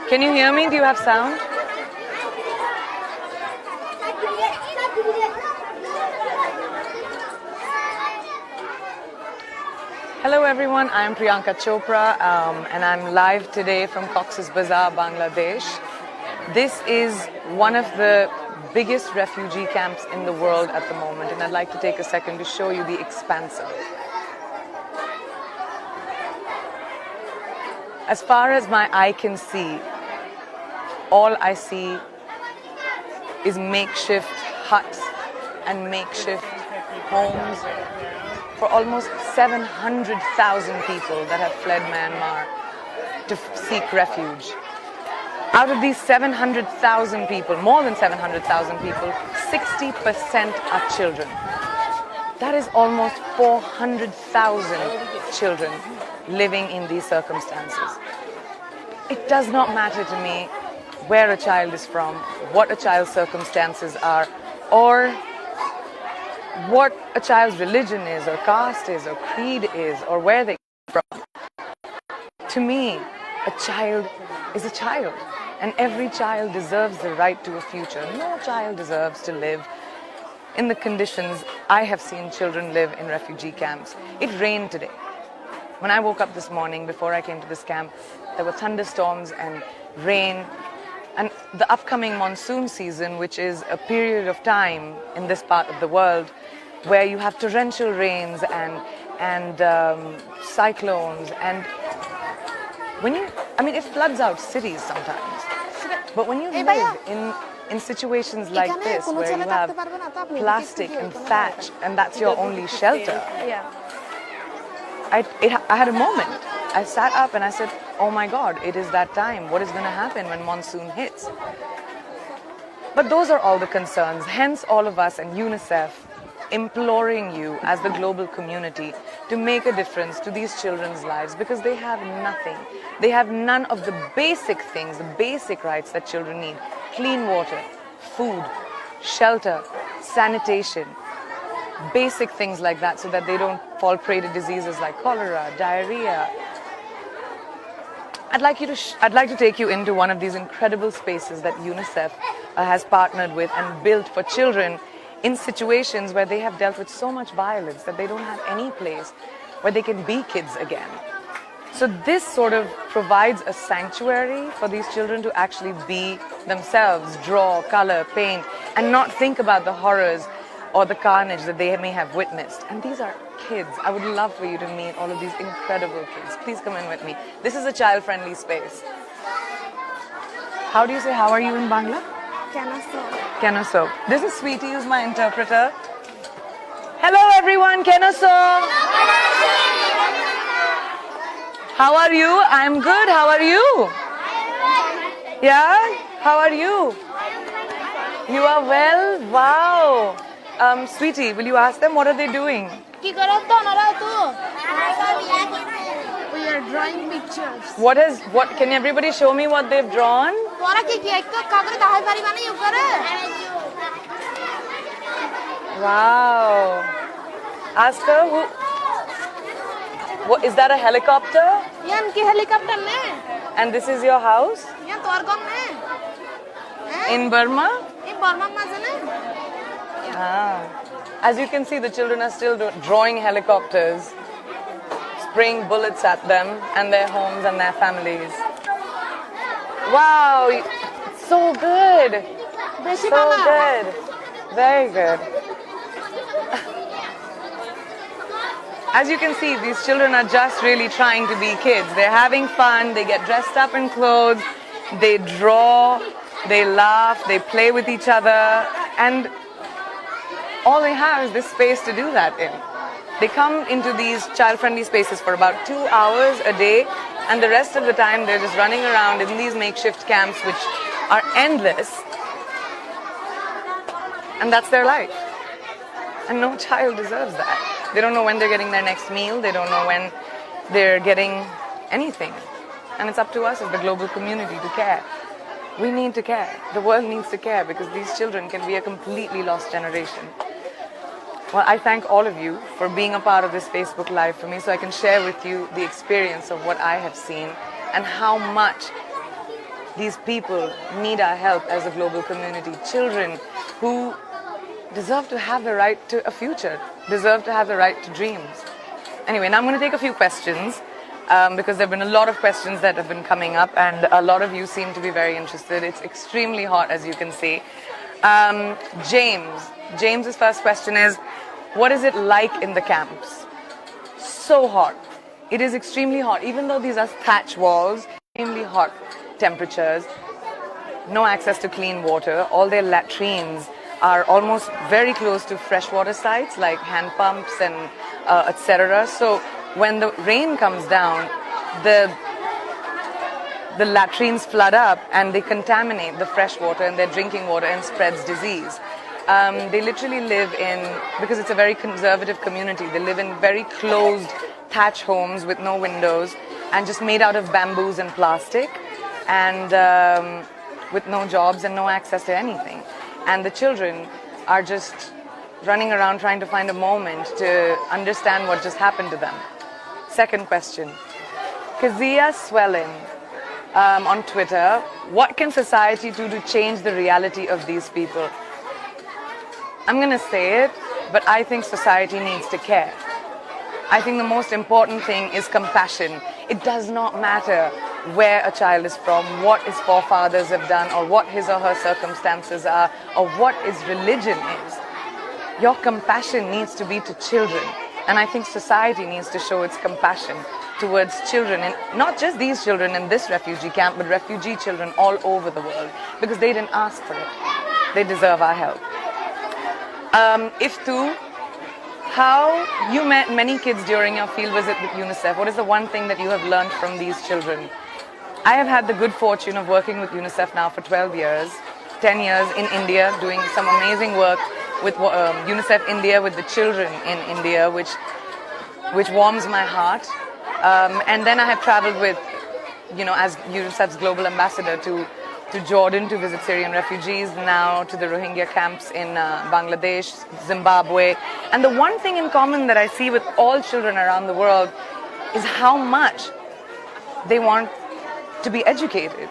Can you hear me? Do you have sound? Hello everyone, I'm Priyanka Chopra and I'm live today from Cox's Bazar, Bangladesh. This is one of the biggest refugee camps in the world at the moment, and I'd like to take a second to show you the expanse of it. As far as my eye can see, all I see is makeshift huts and makeshift homes for almost 700,000 people that have fled Myanmar to seek refuge. Out of these 700,000 people, more than 700,000 people, 60% are children. That is almost 400,000 children living in these circumstances. It does not matter to me where a child is from, what a child's circumstances are, or what a child's religion is, or caste is, or creed is, or where they come from. To me, a child is a child, and every child deserves the right to a future. No child deserves to live in the conditions I have seen children live in refugee camps. It rained today. When I woke up this morning, before I came to this camp, there were thunderstorms and rain. And the upcoming monsoon season, which is a period of time in this part of the world where you have torrential rains and cyclones, and it floods out cities sometimes. But when you live in situations like this, where you have plastic and thatch, and that's your only shelter, I had a moment. I sat up and I said, oh my God, it is that time. What is going to happen when monsoon hits? But those are all the concerns. Hence, all of us and UNICEF imploring you as the global community to make a difference to these children's lives, because they have nothing. They have none of the basic things, the basic rights that children need. Clean water, food, shelter, sanitation, basic things like that, so that they don't fall prey to diseases like cholera, diarrhea. I'd like to take you into one of these incredible spaces that UNICEF has partnered with and built for children in situations where they have dealt with so much violence that they don't have any place where they can be kids again. So this sort of provides a sanctuary for these children to actually be themselves, draw, color, paint, and not think about the horrors or the carnage that they may have witnessed. And these are kids. I would love for you to meet all of these incredible kids. Please come in with me. This is a child-friendly space. How do you say how are you in Bangla? Kenoso. This is Sweetie, who's my interpreter. Hello everyone, Kenoso. How are you? I'm good. How are you? Yeah? How are you? You are well? Wow. Sweetie, will you ask them what are they doing? We are drawing pictures. What can everybody show me what they've drawn? Wow. Ask her what is that, a helicopter? And this is your house? In Burma? As you can see, the children are still drawing helicopters, spraying bullets at them and their homes and their families. Wow, so good. So good. Very good. As you can see, these children are just really trying to be kids. They're having fun, they get dressed up in clothes, they draw, they laugh, they play with each other, and all they have is this space to do that in. They come into these child-friendly spaces for about 2 hours a day, and the rest of the time they're just running around in these makeshift camps, which are endless, and that's their life. And no child deserves that. They don't know when they're getting their next meal, they don't know when they're getting anything. And it's up to us as the global community to care. We need to care. The world needs to care, because these children can be a completely lost generation. Well, I thank all of you for being a part of this Facebook Live for me, so I can share with you the experience of what I have seen and how much These people need our help as a global community. Children who deserve to have the right to a future, deserve to have the right to dreams. Anyway, now I'm going to take a few questions because there have been a lot of questions that have been coming up and a lot of you seem to be very interested. It's extremely hot, as you can see. James's first question is, what is it like in the camps? So hot. It is extremely hot. Even though these are thatch walls, extremely hot temperatures, no access to clean water. All their latrines are almost very close to freshwater sites like hand pumps and etc. So when the rain comes down, the latrines flood up and they contaminate the fresh water and their drinking water and spreads disease. They literally live in, because it's a very conservative community, they live in very closed thatch homes with no windows and just made out of bamboos and plastic and with no jobs and no access to anything. And the children are just running around trying to find a moment to understand what just happened to them. Second question. Kazia Swellin on Twitter, what can society do to change the reality of these people? I'm going to say it, but I think society needs to care. I think the most important thing is compassion. It does not matter where a child is from, what his forefathers have done, or what his or her circumstances are, or what his religion is. Your compassion needs to be to children. And I think society needs to show its compassion towards children, and not just these children in this refugee camp, but refugee children all over the world, because they didn't ask for it. They deserve our help. Iftu, how you met many kids during your field visit with UNICEF. What is the one thing that you have learned from these children? I have had the good fortune of working with UNICEF now for 12 years, 10 years in India, doing some amazing work with UNICEF India, with the children in India, which warms my heart. And then I have traveled with, as UNICEF's global ambassador to Jordan to visit Syrian refugees, now to the Rohingya camps in Bangladesh, Zimbabwe. And the one thing in common that I see with all children around the world is how much they want to be educated.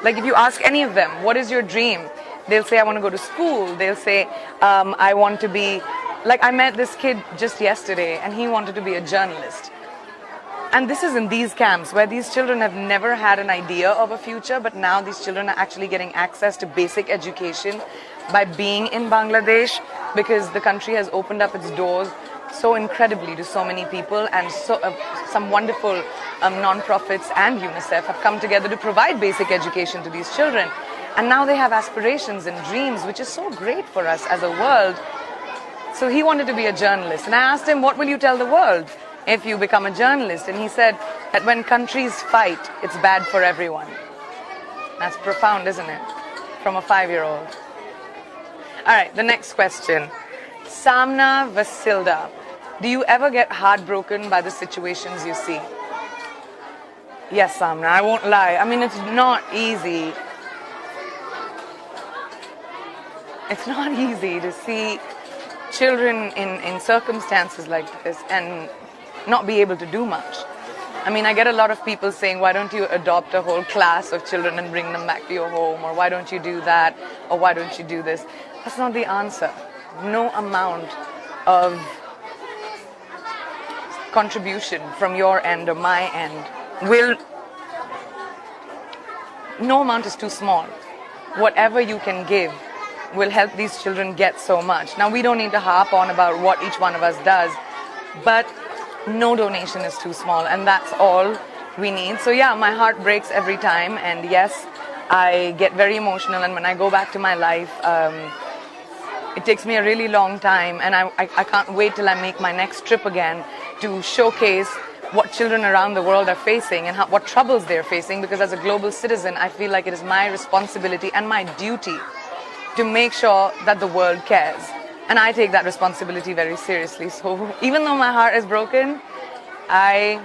Like if you ask any of them, what is your dream? They'll say, I want to go to school. They'll say, I want to be, like I met this kid just yesterday and he wanted to be a journalist. And this is in these camps where these children have never had an idea of a future, but now these children are actually getting access to basic education by being in Bangladesh, because the country has opened up its doors so incredibly to so many people, and so some wonderful non-profits and UNICEF have come together to provide basic education to these children. And now they have aspirations and dreams, which is so great for us as a world. So he wanted to be a journalist. And I asked him, what will you tell the world if you become a journalist? And he said that when countries fight, it's bad for everyone. That's profound, isn't it? From a 5-year-old. All right, the next question. Samna Vasilda. Do you ever get heartbroken by the situations you see? Yes, Samna, I won't lie. I mean, it's not easy. It's not easy to see children in circumstances like this and not be able to do much. I mean, I get a lot of people saying, why don't you adopt a whole class of children and bring them back to your home? Or why don't you do that? Or why don't you do this? That's not the answer. No amount of contribution from your end or my end no amount is too small. Whatever you can give will help these children get so much. Now, we don't need to harp on about what each one of us does, but no donation is too small, and that's all we need. So yeah, my heart breaks every time, and yes, I get very emotional, and when I go back to my life, it takes me a really long time, and I can't wait till I make my next trip again to showcase what children around the world are facing and what troubles they're facing, because as a global citizen, I feel like it is my responsibility and my duty to make sure that the world cares. And I take that responsibility very seriously. So even though my heart is broken, I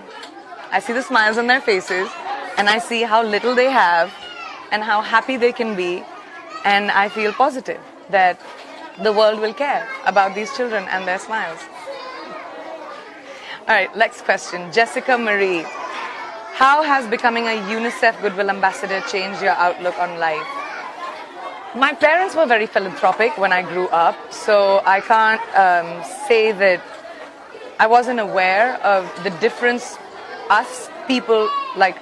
see the smiles on their faces, and I see how little they have and how happy they can be, and I feel positive that the world will care about these children and their smiles. All right, next question. Jessica Marie. How has becoming a UNICEF Goodwill ambassador changed your outlook on life? My parents were very philanthropic when I grew up, so I can't say that I wasn't aware of the difference us people like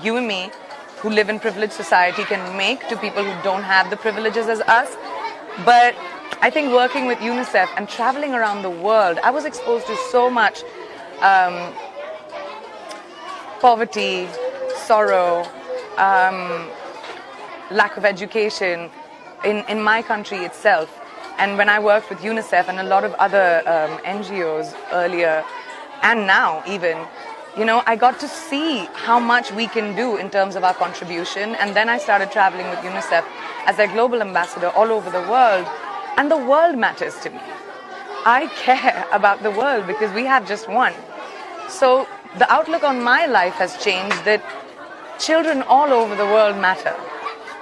you and me who live in privileged society can make to people who don't have the privileges as us. But I think working with UNICEF and traveling around the world, I was exposed to so much poverty, sorrow, lack of education in my country itself. And when I worked with UNICEF and a lot of other NGOs earlier and now even, I got to see how much we can do in terms of our contribution. And then I started traveling with UNICEF as their global ambassador all over the world. And the world matters to me. I care about the world because we have just one. So the outlook on my life has changed that children all over the world matter.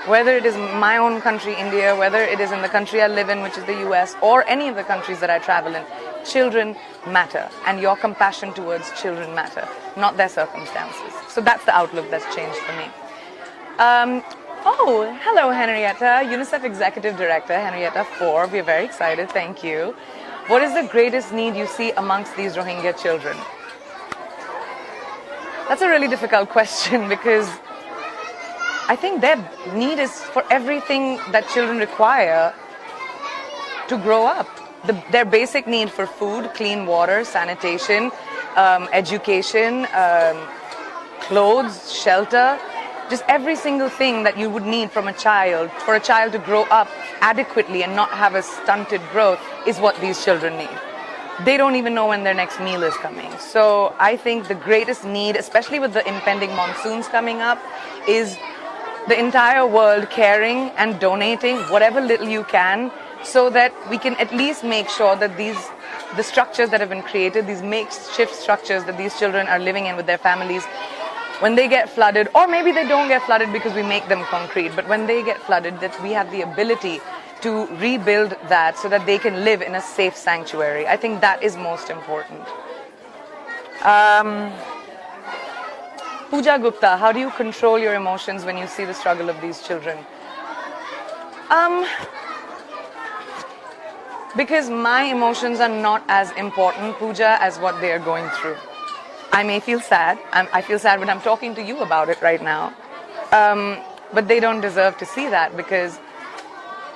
Whether it is my own country, India, whether it is in the country I live in, which is the US, or any of the countries that I travel in, children matter. And your compassion towards children matter, not their circumstances. So that's the outlook that's changed for me. Oh, hello, Henrietta, UNICEF Executive Director, Henrietta 4. We're very excited, thank you. What is the greatest need you see amongst these Rohingya children? That's a really difficult question because I think their need is for everything that children require to grow up. Their basic need for food, clean water, sanitation, education, clothes, shelter, just every single thing that you would need from a child, for a child to grow up adequately and not have a stunted growth is what these children need. They don't even know when their next meal is coming. So I think the greatest need, especially with the impending monsoons coming up, is the entire world caring and donating whatever little you can so that we can at least make sure that the structures that have been created, these makeshift structures that these children are living in with their families, when they get flooded, or maybe they don't get flooded because we make them concrete, but when they get flooded, that we have the ability to rebuild that so that they can live in a safe sanctuary. I think that is most important. Pooja Gupta, how do you control your emotions when you see the struggle of these children? Because my emotions are not as important, Pooja, as what they are going through. I may feel sad. I feel sad when I'm talking to you about it right now. But they don't deserve to see that because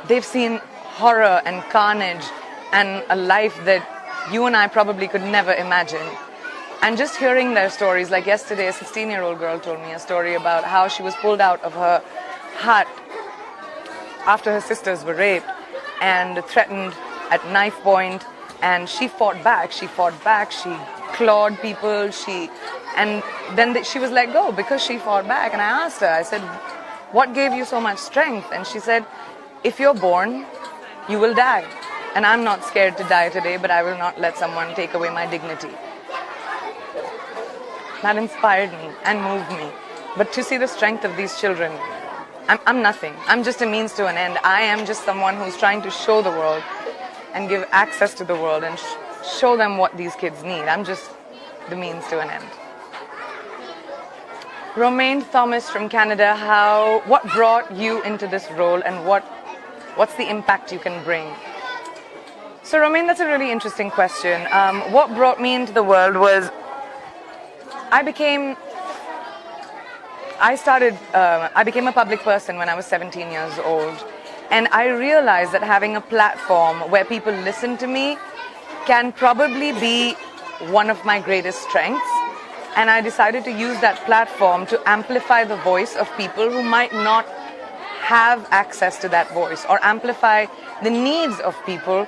they've seen horror and carnage and a life that you and I probably could never imagine. And just hearing their stories, like yesterday, a 16-year-old girl told me a story about how she was pulled out of her hut after her sisters were raped and threatened at knife point, and she fought back, she clawed people, and then she was let go because she fought back. And I asked her, I said, what gave you so much strength? And she said, if you're born, you will die. And I'm not scared to die today, but I will not let someone take away my dignity. That inspired me and moved me. But to see the strength of these children, I'm nothing. I'm just a means to an end. I am just someone who's trying to show the world and give access to the world and show them what these kids need. I'm just the means to an end. Romaine Thomas from Canada, what brought you into this role and what's the impact you can bring? So Romaine, that's a really interesting question. What brought me into the world was I became a public person when I was 17 years old, and I realized that having a platform where people listen to me can probably be one of my greatest strengths, and I decided to use that platform to amplify the voice of people who might not have access to that voice, or amplify the needs of people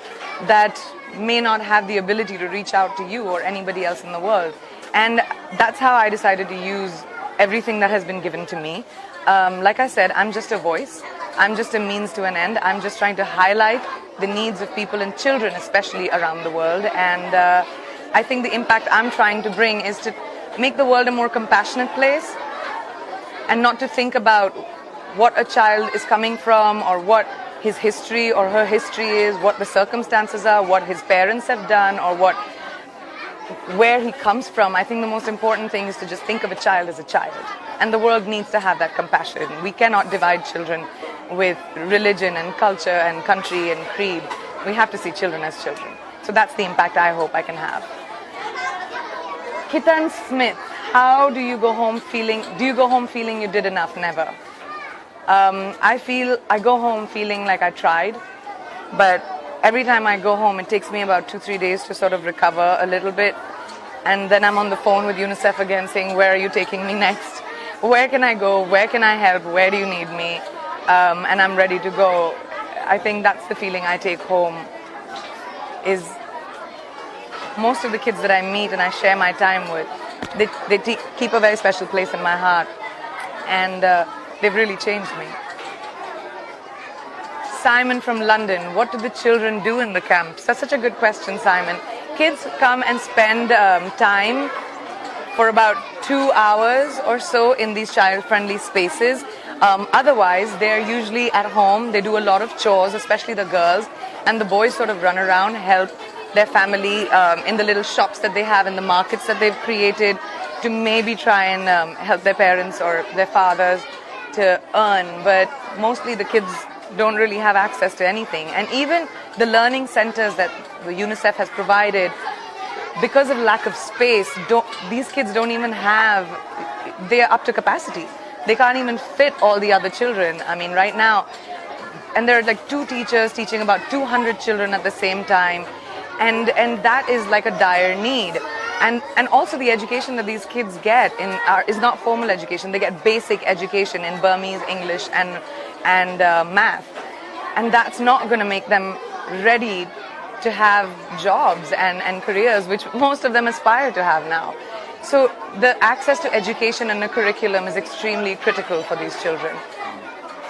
that may not have the ability to reach out to you or anybody else in the world. And that's how I decided to use everything that has been given to me. Like I said, I'm just a voice. I'm just a means to an end. I'm just trying to highlight the needs of people and children, especially around the world. And I think the impact I'm trying to bring is to make the world a more compassionate place and not to think about what a child is coming from or what his history or her history is, what the circumstances are, what his parents have done, or what where he comes from, I think the most important thing is to just think of a child as a child. And the world needs to have that compassion. We cannot divide children with religion and culture and country and creed. We have to see children as children. So that's the impact I hope I can have. Kitan Smith, how do you go home feeling? Do you go home feeling you did enough? Never. I go home feeling like I tried, but every time I go home, it takes me about 2-3 days to sort of recover a little bit. And then I'm on the phone with UNICEF again saying, where are you taking me next? Where can I go? Where can I help? Where do you need me? And I'm ready to go. I think that's the feeling I take home, is most of the kids that I meet and I share my time with, they keep a very special place in my heart. And they've really changed me. Simon from London, what do the children do in the camps? That's such a good question, Simon. Kids come and spend time for about 2 hours or so in these child-friendly spaces. Otherwise, they're usually at home. They do a lot of chores, especially the girls, and the boys sort of run around, help their family in the little shops that they have, in the markets that they've created, to maybe try and help their parents or their fathers to earn. But mostly the kids don't really have access to anything. And even the learning centers that the UNICEF has provided, because of lack of space, these kids don't even have, they're up to capacity. They can't even fit all the other children. I mean, right now, and there are like 2 teachers teaching about 200 children at the same time. And that is like a dire need. And also the education that these kids get is not formal education. They get basic education in Burmese, English, and math. And that's not going to make them ready to have jobs and careers, which most of them aspire to have now. So the access to education and a curriculum is extremely critical for these children.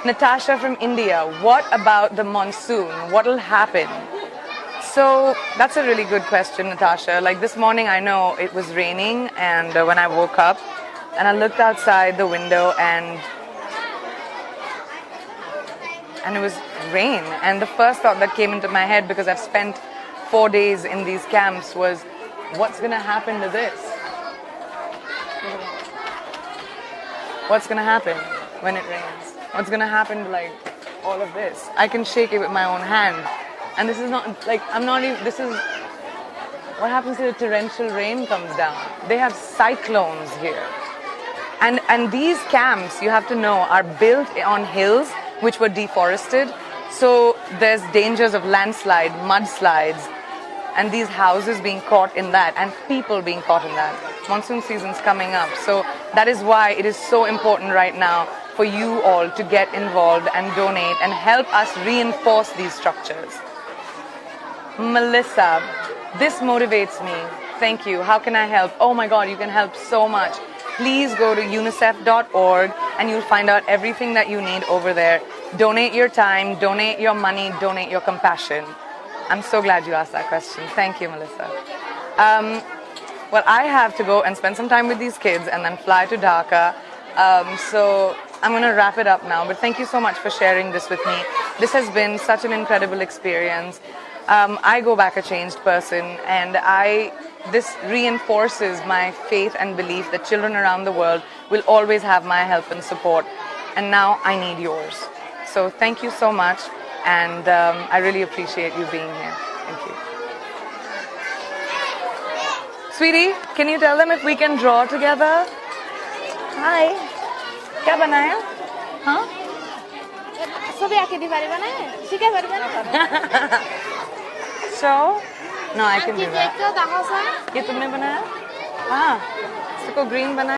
Natasha from India, what about the monsoon? What will happen? So that's a really good question, Natasha. Like this morning, I know it was raining, and when I woke up and I looked outside the window and it was rain. And the first thought that came into my head, because I've spent 4 days in these camps, was what's going to happen to this? What's going to happen when it rains? What's going to happen to like all of this? I can shake it with my own hand. And this is not like, I'm not even, this is what happens if the torrential rain comes down. They have cyclones here. And these camps, you have to know, are built on hills which were deforested. So there's dangers of landslide, mudslides, and these houses being caught in that, and people being caught in that. Monsoon season's coming up. So that is why it is so important right now for you all to get involved and donate and help us reinforce these structures. Melissa, this motivates me. Thank you. How can I help? Oh my God, you can help so much. Please go to unicef.org and you'll find out everything that you need over there. Donate your time, donate your money, donate your compassion. I'm so glad you asked that question. Thank you, Melissa. Well, I have to go and spend some time with these kids and then fly to Dhaka. So I'm going to wrap it up now. But thank you so much for sharing this with me. This has been such an incredible experience. I go back a changed person, and this reinforces my faith and belief that children around the world will always have my help and support. And now I need yours. So thank you so much, and I really appreciate you being here. Thank you. Sweetie, can you tell them if we can draw together? Hi. क्या बनाया? हाँ? सब आके दीवारी बनाए? ठीक है बनाए? So, no, I can do that. ये तुमने बनाया? हाँ, इसको green बनाया?